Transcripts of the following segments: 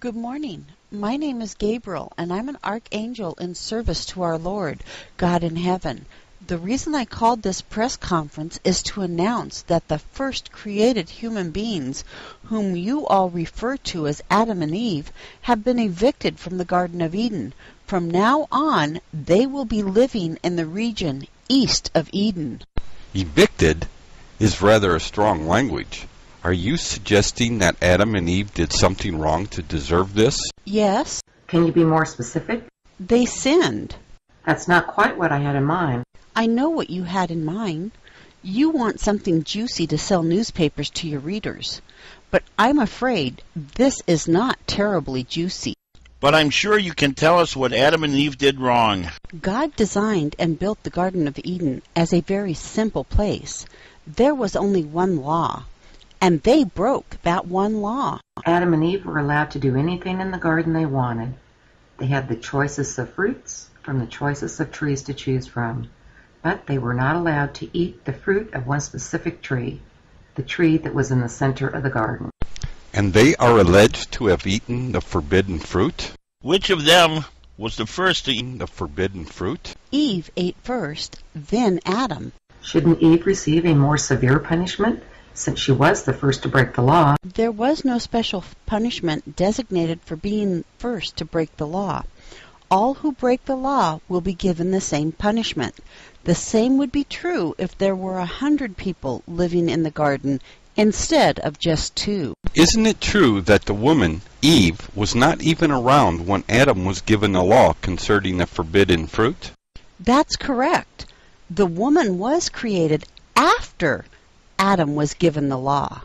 Good morning. My name is Gabriel, and I'm an archangel in service to our Lord, God in heaven. The reason I called this press conference is to announce that the first created human beings, whom you all refer to as Adam and Eve, have been evicted from the Garden of Eden. From now on, they will be living in the region east of Eden. Evicted is rather a strong language. Are you suggesting that Adam and Eve did something wrong to deserve this? Yes. Can you be more specific? They sinned. That's not quite what I had in mind. I know what you had in mind. You want something juicy to sell newspapers to your readers. But I'm afraid this is not terribly juicy. But I'm sure you can tell us what Adam and Eve did wrong. God designed and built the Garden of Eden as a very simple place. There was only one law, and they broke that one law. Adam and Eve were allowed to do anything in the garden they wanted. They had the choicest of fruits from the choicest of trees to choose from. But they were not allowed to eat the fruit of one specific tree, the tree that was in the center of the garden. And they are alleged to have eaten the forbidden fruit? Which of them was the first to eat the forbidden fruit? Eve ate first, then Adam. Shouldn't Eve receive a more severe punishment, since she was the first to break the law? There was no special punishment designated for being first to break the law. All who break the law will be given the same punishment. The same would be true if there were 100 people living in the garden instead of just 2. Isn't it true that the woman, Eve, was not even around when Adam was given the law concerning the forbidden fruit? That's correct. The woman was created after Adam was given the law.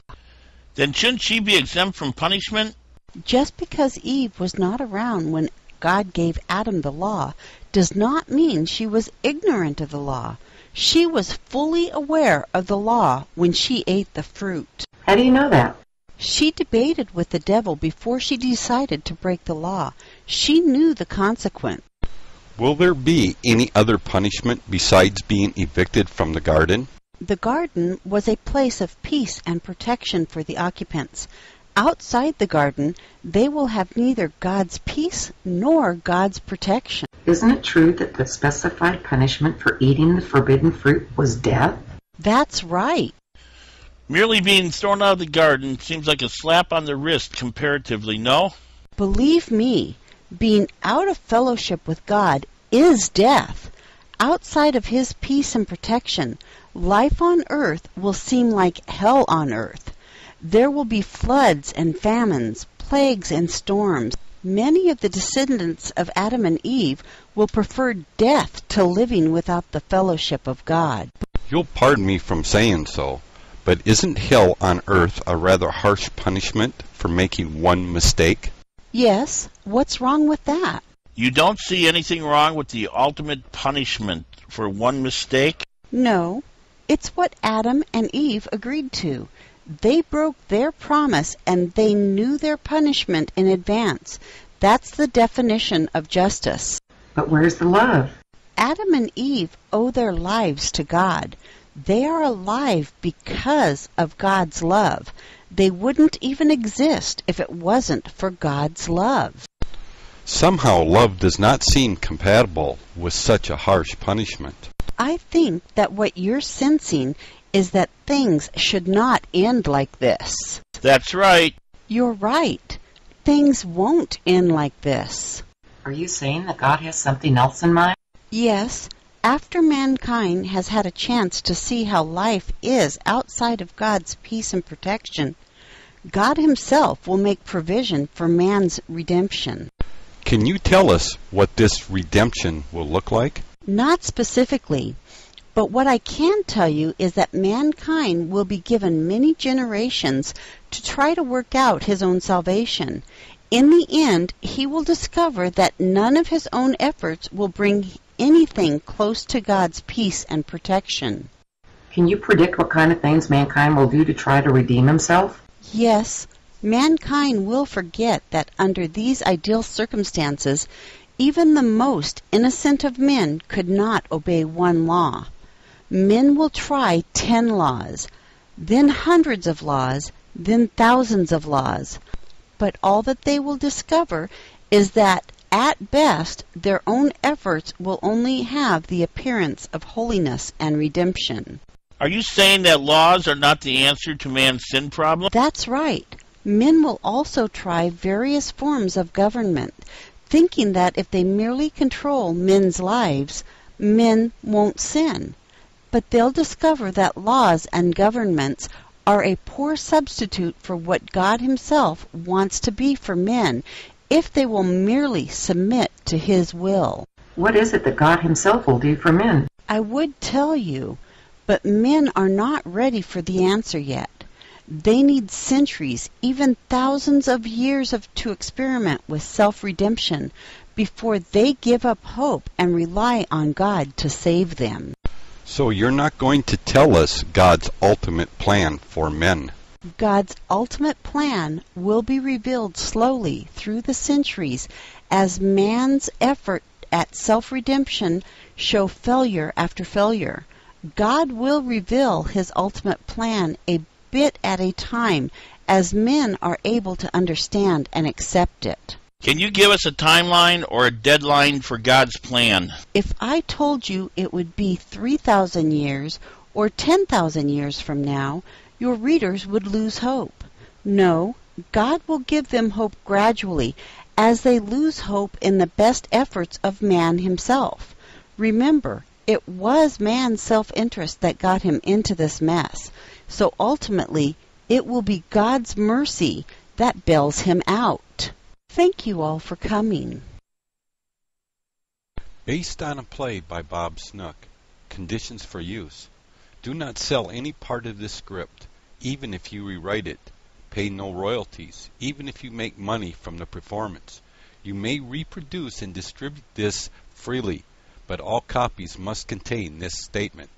Then shouldn't she be exempt from punishment? Just because Eve was not around when God gave Adam the law does not mean she was ignorant of the law. She was fully aware of the law when she ate the fruit. How do you know that? She debated with the devil before she decided to break the law. She knew the consequence. Will there be any other punishment besides being evicted from the garden? The garden was a place of peace and protection for the occupants. Outside the garden, they will have neither God's peace nor God's protection. Isn't it true that the specified punishment for eating the forbidden fruit was death? That's right. Merely being thrown out of the garden seems like a slap on the wrist comparatively, no? Believe me, being out of fellowship with God is death. Outside of His peace and protection, life on earth will seem like hell on earth. There will be floods and famines, plagues and storms. Many of the descendants of Adam and Eve will prefer death to living without the fellowship of God. You'll pardon me from saying so, but isn't hell on earth a rather harsh punishment for making one mistake? Yes, what's wrong with that? You don't see anything wrong with the ultimate punishment for one mistake? No, it's what Adam and Eve agreed to. They broke their promise and they knew their punishment in advance. That's the definition of justice. But where's the love? Adam and Eve owe their lives to God. They are alive because of God's love. They wouldn't even exist if it wasn't for God's love. Somehow love does not seem compatible with such a harsh punishment. I think that what you're sensing is that things should not end like this. That's right. You're right. Things won't end like this. Are you saying that God has something else in mind? Yes. After mankind has had a chance to see how life is outside of God's peace and protection, God Himself will make provision for man's redemption. Can you tell us what this redemption will look like? Not specifically. But what I can tell you is that mankind will be given many generations to try to work out his own salvation. In the end, he will discover that none of his own efforts will bring anything close to God's peace and protection. Can you predict what kind of things mankind will do to try to redeem himself? Yes, mankind will forget that under these ideal circumstances, even the most innocent of men could not obey one law. Men will try 10 laws, then hundreds of laws, then thousands of laws. but all that they will discover is that at best their own efforts will only have the appearance of holiness and redemption. Are you saying that laws are not the answer to man's sin problem? That's right. Men will also try various forms of government, thinking that if they merely control men's lives, men won't sin. But they'll discover that laws and governments are a poor substitute for what God Himself wants to be for men if they will merely submit to His will. What is it that God Himself will do for men? I would tell you, but men are not ready for the answer yet. They need centuries, even thousands of years to experiment with self-redemption before they give up hope and rely on God to save them. So you're not going to tell us God's ultimate plan for men. God's ultimate plan will be revealed slowly through the centuries as man's effort at self-redemption show failure after failure. God will reveal His ultimate plan a bit at a time as men are able to understand and accept it. Can you give us a timeline or a deadline for God's plan? If I told you it would be 3,000 years or 10,000 years from now, your readers would lose hope. No, God will give them hope gradually as they lose hope in the best efforts of man himself. Remember, it was man's self-interest that got him into this mess. So ultimately, it will be God's mercy that bails him out. Thank you all for coming. Based on a play by Bob Snook, Conditions for Use. Do not sell any part of this script, even if you rewrite it. Pay no royalties, even if you make money from the performance. You may reproduce and distribute this freely, but all copies must contain this statement.